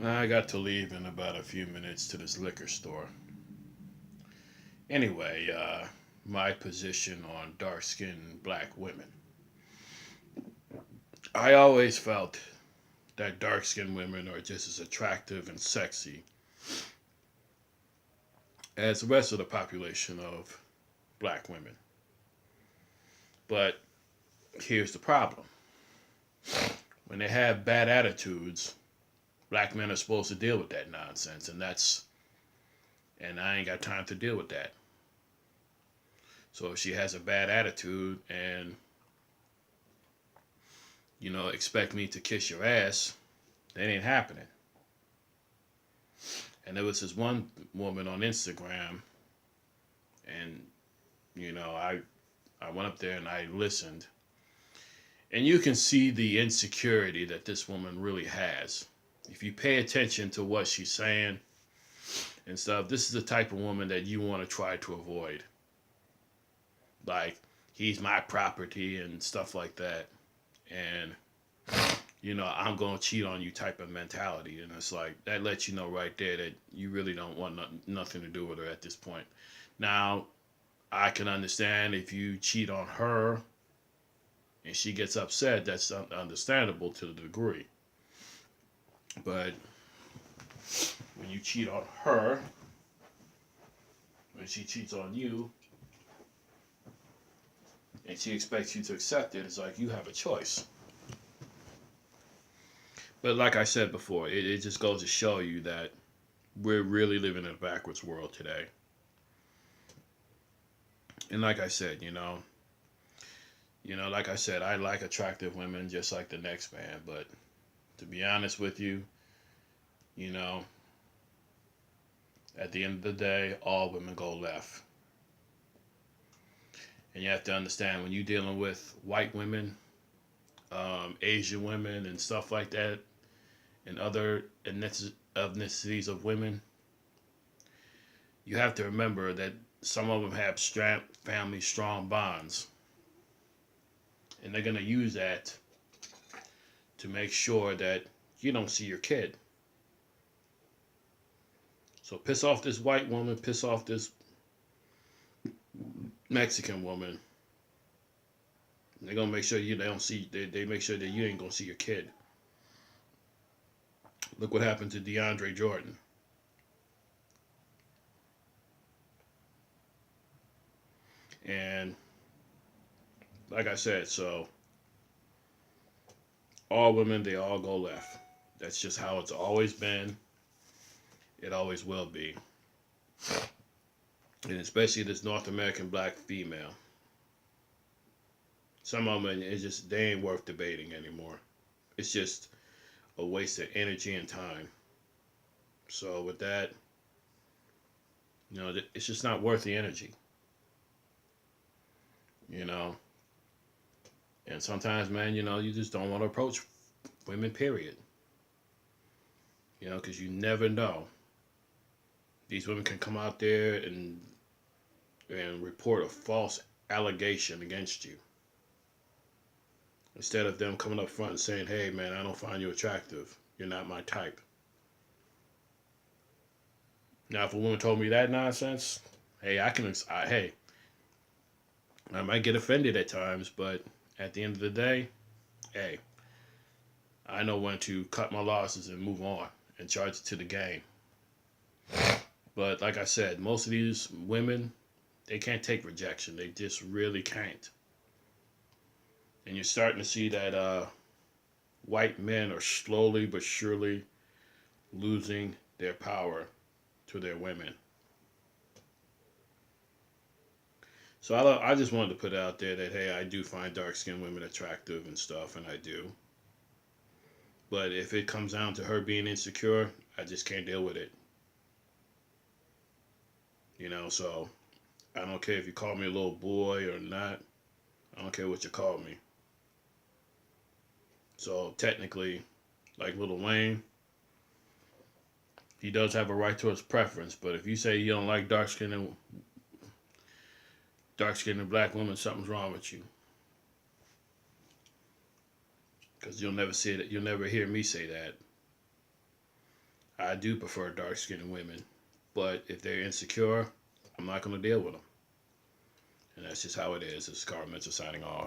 I got to leave in about a few minutes to this liquor store. Anyway, my position on dark skinned black women. I always felt that dark skinned women are just as attractive and sexy as the rest of the population of black women. But here's the problem: when they have bad attitudes, black men are supposed to deal with that nonsense, and I ain't got time to deal with that. So if she has a bad attitude and expect me to kiss your ass, that ain't happening. And there was this one woman on Instagram, and I went up there and I listened, and you can see the insecurity that this woman really has. If you pay attention to what she's saying and stuff, this is the type of woman that you want to try to avoid. Like, he's my property and stuff like that. And, I'm going to cheat on you type of mentality. And it's like, that lets you know right there that you really don't want nothing to do with her at this point. Now, I can understand if you cheat on her and she gets upset, that's understandable to the degree. But when you cheat on her, when she cheats on you, and she expects you to accept it, it's like you have a choice. But like I said before, it just goes to show you that we're really living in a backwards world today. And like I said, like I said, I like attractive women just like the next man. But to be honest with you, you know, at the end of the day, all women go left. And you have to understand when you're dealing with white women, Asian women, and stuff like that, and other ethnicities of women, you have to remember that some of them have family strong bonds, and they're gonna use that to make sure that you don't see your kid. So piss off this white woman, piss off this Mexican woman. They're gonna make sure they don't see. They make sure that you ain't gonna see your kid. Look what happened to DeAndre Jordan. And like I said, so all women, they all go left. That's just how it's always been. It always will be. And especially this North American black female. Some of them, it's just, they ain't worth debating anymore. It's just a waste of energy and time. So with that, it's just not worth the energy. You know, and sometimes, man, you just don't want to approach women. Period. Because you never know. These women can come out there and report a false allegation against you. Instead of them coming up front and saying, "Hey, man, I don't find you attractive. You're not my type." Now, if a woman told me that nonsense, hey, hey, I might get offended at times, but at the end of the day, hey, I know when to cut my losses and move on and charge it to the game. But like I said, most of these women, they can't take rejection. They just really can't. And you're starting to see that white men are slowly but surely losing their power to their women. So I just wanted to put out there that, hey, I do find dark skinned women attractive and stuff, and I do. But if it comes down to her being insecure, I just can't deal with it. So I don't care if you call me a little boy or not. I don't care what you call me. So technically, like Lil Wayne, he does have a right to his preference. But if you say you don't like dark skinned black women, something's wrong with you. Because you'll never see that. You'll never hear me say that. I do prefer dark-skinned women, but if they're insecure, I'm not going to deal with them. And that's just how it is. It's Carl Mitchell signing off.